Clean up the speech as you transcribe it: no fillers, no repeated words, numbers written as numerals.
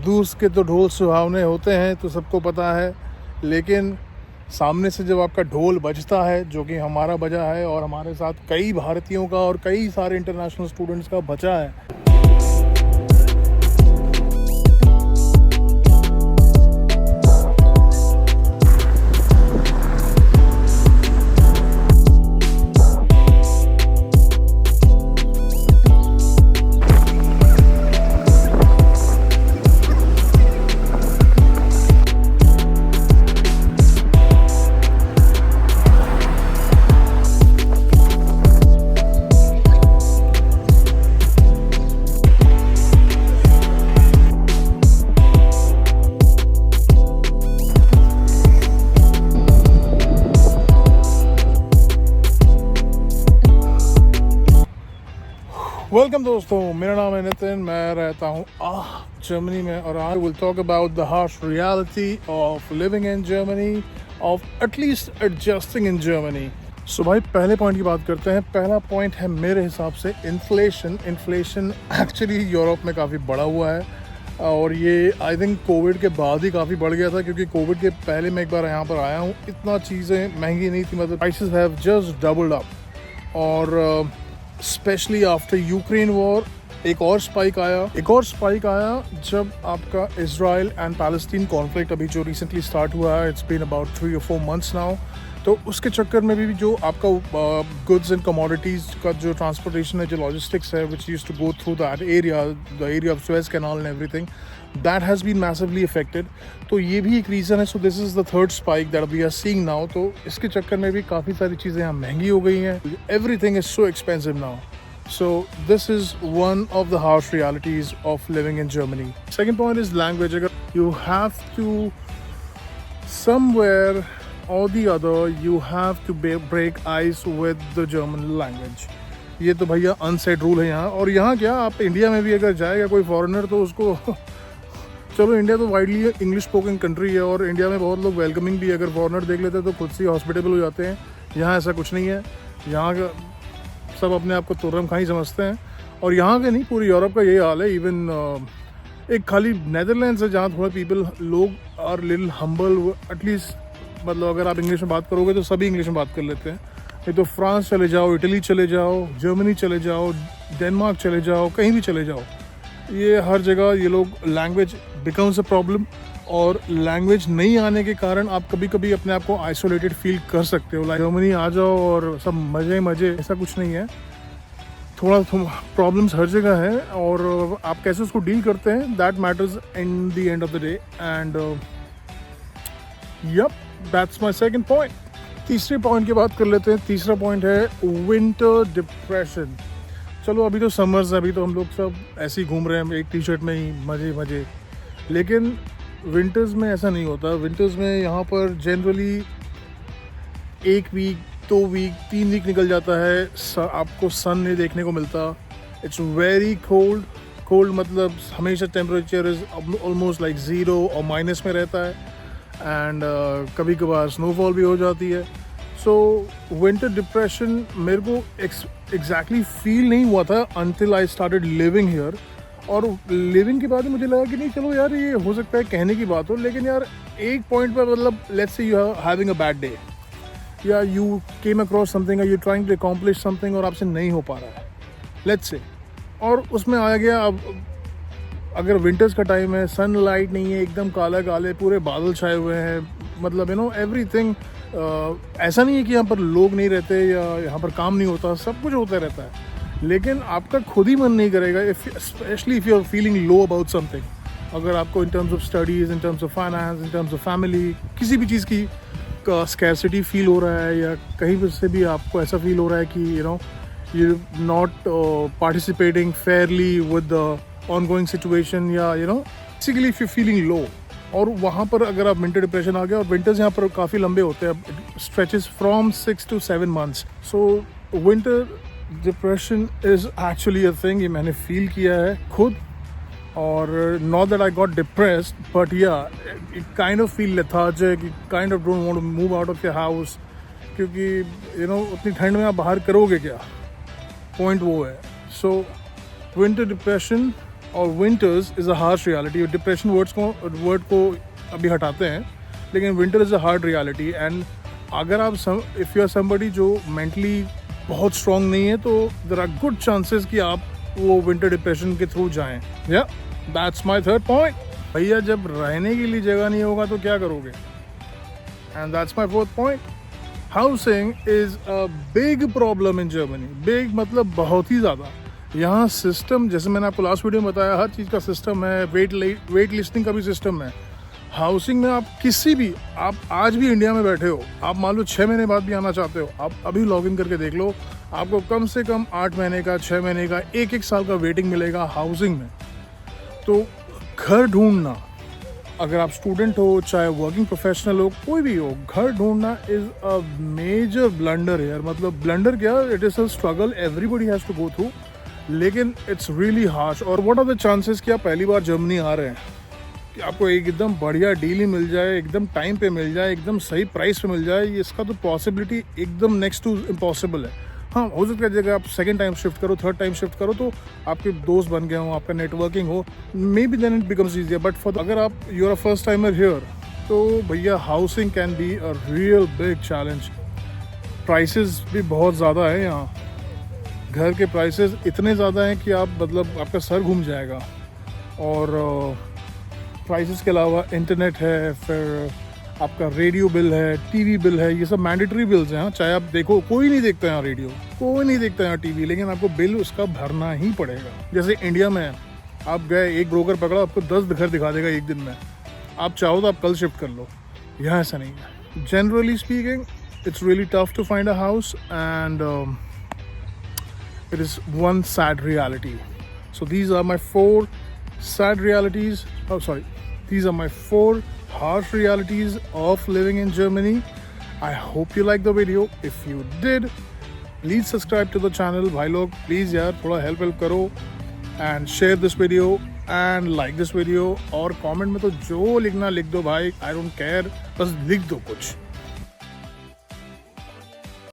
दूर के तो ढोल सुहावने होते हैं तो सबको पता है, लेकिन सामने से जब आपका ढोल बजता है, जो कि हमारा बजा है और हमारे साथ कई भारतीयों का और कई सारे इंटरनेशनल स्टूडेंट्स का बजा है, वेलकम दोस्तों, मेरा नाम है नितिन। मैं रहता हूँ जर्मनी में और I will talk about the harsh reality of living in Germany, of at least adjusting in Germany. So भाई, पहले पॉइंट की बात करते हैं। पहला पॉइंट है मेरे हिसाब से इन्फ्लेशन एक्चुअली यूरोप में काफ़ी बढ़ा हुआ है और ये आई थिंक कोविड के बाद ही काफ़ी बढ़ गया था, क्योंकि कोविड के पहले मैं एक बार यहाँ पर आया हूँ, इतना चीज़ें महंगी नहीं थी, मतलब prices have just doubled up. और स्पेशली आफ्टर यूक्रेन वॉर एक और स्पाइक आया जब आपका इजराइल एंड पैलेस्टीन कॉन्फ्लिक्ट अभी जो रिसेंटली स्टार्ट हुआ है, it's been about 3 or 4 months now. तो उसके चक्कर में भी जो आपका गुड्स एंड कमोडिटीज़ का जो ट्रांसपोर्टेशन है, जो लॉजिस्टिक्स है, which used to go through that area, the area of Suez canal and everything, that has been massively affected. तो ये भी एक रीज़न है। So this is the third spike that we are seeing now. तो इसके चक्कर में भी काफ़ी सारी चीज़ें यहाँ महंगी हो गई हैं। Everything is so expensive now. So this is one of the harsh realities of living in Germany. Second point is language. You have to somewhere or the other you have to break ice with the German language. ये तो भैया unset rule है यहाँ। और यहाँ क्या, आप India में भी अगर जाएगा कोई फॉरेनर तो उसको चलो, इंडिया तो वाइडली इंग्लिश स्पोकन कंट्री है और इंडिया में बहुत लोग वेलकमिंग भी, अगर फॉरेनर देख लेते हैं तो खुद से हॉस्पिटेबल हो जाते हैं। यहाँ ऐसा कुछ नहीं है। यहाँ का सब अपने आप को तुर्रम खाई समझते हैं और यहाँ के नहीं, पूरी यूरोप का यही हाल है। इवन एक खाली नेदरलैंड्स है जहाँ थोड़ा लोग आर लिटिल हम्बल एटलीस्ट, मतलब अगर आप इंग्लिश में बात करोगे तो सभी इंग्लिश में बात कर लेते हैं। नहीं तो फ्रांस चले जाओ, इटली चले जाओ, जर्मनी चले जाओ, डेनमार्क चले जाओ, कहीं भी चले जाओ, ये हर जगह ये लोग लैंग्वेज बिकम्स अ प्रॉब्लम। और लैंग्वेज नहीं आने के कारण आप कभी कभी अपने आप को आइसोलेटेड फील कर सकते हो। लाइक जर्मनी आ जाओ और सब मज़े, ऐसा कुछ नहीं है। थोड़ा प्रॉब्लम्स हर जगह है और आप कैसे उसको डील करते हैं, that matters in the end of the day. And yup, that's my second point. तीसरे पॉइंट की बात कर लेते हैं। तीसरा पॉइंट है विंटर डिप्रेशन। चलो, अभी तो समर्स है, अभी तो हम लोग सब ऐसे ही घूम रहे हैं एक टी शर्ट में ही, मज़े। लेकिन विंटर्स में ऐसा नहीं होता। विंटर्स में यहाँ पर जनरली 1 वीक, 2 वीक, 3 वीक निकल जाता है, आपको सन नहीं देखने को मिलता। इट्स वेरी कोल्ड, मतलब हमेशा टेम्परेचर इज़ ऑलमोस्ट लाइक 0 और माइनस में रहता है। एंड कभी कभार स्नोफॉल भी हो जाती है। सो विंटर डिप्रेशन मेरे को एग्जैक्टली फील नहीं हुआ था until I started living here. और लिविंग के बाद मुझे लगा कि नहीं, चलो यार, ये हो सकता है कहने की बात हो, लेकिन यार एक पॉइंट पर, मतलब let's say you are having a bad day या यू केम अक्रॉस समथिंग और you trying to accomplish something और आपसे नहीं हो पा रहा है, लेट्स से, और उसमें आ गया। अब अगर विंटर्स का टाइम है, सनलाइट नहीं है, एकदम काले पूरे बादल छाए हुए हैं, मतलब यू नो एवरीथिंग। ऐसा नहीं है कि यहाँ पर लोग नहीं रहते या यहाँ पर काम नहीं होता, सब कुछ होता रहता है, लेकिन आपका खुद ही मन नहीं करेगा, especially if you are feeling low about something. अगर आपको in terms of studies, in terms of finance, in terms of family, किसी भी चीज़ की स्कैरसिटी फील हो रहा है या कहीं पर से भी आपको ऐसा फील हो रहा है कि you not participating fairly with the ongoing situation, या basically if you feeling low, और वहाँ पर अगर आप विंटर डिप्रेशन आ गया, और विंटर्स यहाँ पर काफ़ी लंबे होते हैं, stretches from 6 to 7 months। So winter depression is actually a thing, ये मैंने फील किया है खुद। और not that I got depressed, but yeah kind of feel lethargic, kind of don't want to move out of your house, क्योंकि उतनी ठंड में आप बाहर करोगे क्या, पॉइंट वो है। सो विंटर डिप्रेशन और winters is a harsh reality. Depression word को अभी हटाते हैं, लेकिन winter is a hard reality. And अगर आप इफ़ यू आर समबडी जो मेंटली बहुत स्ट्रॉन्ग नहीं है, तो देयर आर गुड चांसेस कि आप वो विंटर डिप्रेशन के थ्रू जाएं। या दैट्स माय थर्ड पॉइंट। भैया जब रहने के लिए जगह नहीं होगा तो क्या करोगे? And that's my fourth point. Housing is a big problem in Germany. Big मतलब बहुत ही ज़्यादा। यहाँ सिस्टम, जैसे मैंने आपको लास्ट वीडियो में बताया, हर चीज़ का सिस्टम है, वेट लिस्टिंग का भी सिस्टम है। हाउसिंग में आप किसी भी, आप आज भी इंडिया में बैठे हो, आप मान लो 6 महीने बाद भी आना चाहते हो, आप अभी लॉग इन करके देख लो, आपको कम से कम 8 महीने का, 6 महीने का, 1 साल का वेटिंग मिलेगा हाउसिंग में। तो घर ढूंढना, अगर आप स्टूडेंट हो, चाहे वर्किंग प्रोफेशनल हो, कोई भी हो, घर ढूंढना इज़ अ मेजर ब्लंडर यार। मतलब ब्लंडर क्या, it is a struggle everybody has to go through, लेकिन इट्स रियली हार्श। और व्हाट आर द चांसेस कि आप पहली बार जर्मनी आ रहे हैं कि आपको एकदम बढ़िया डील ही मिल जाए, एकदम टाइम पे मिल जाए, एकदम सही प्राइस पे मिल जाए, इसका तो पॉसिबिलिटी एकदम नेक्स्ट टू इम्पॉसिबल है। हाँ, हो सकता है जगह आप सेकंड टाइम शिफ्ट करो, थर्ड टाइम शिफ्ट करो, तो आपके दोस्त बन गए हो, आपका नेटवर्किंग हो, maybe then it becomes easier. But for अगर आप you are a first timer here, तो भैया housing can be a real big challenge. Prices भी बहुत ज़्यादा है यहाँ, घर के प्राइसेस इतने ज़्यादा हैं कि आप मतलब आपका सर घूम जाएगा। और प्राइसेस के अलावा इंटरनेट है, फिर आपका रेडियो बिल है, टीवी बिल है, ये सब मैंडेटरी बिल्स हैं। चाहे आप देखो, कोई नहीं देखता यहाँ रेडियो, कोई नहीं देखता यहाँ टीवी, लेकिन आपको बिल उसका भरना ही पड़ेगा। जैसे इंडिया में आप गए, एक ब्रोकर पकड़ा, आपको 10 घर दिखा देगा एक दिन में, आप चाहो तो आप कल शिफ्ट कर लो। यहाँ ऐसा नहीं है। Generally speaking it's really tough to find a house, and it is one sad reality. So these are my 4 sad realities. Oh, sorry. These are my 4 harsh realities of living in Germany. I hope you liked the video. If you did, please subscribe to the channel. भाई लोग please यार थोड़ा help करो, and share this video and like this video, और comment में तो जो लिखना लिख दो भाई, I don't care, बस लिख दो कुछ।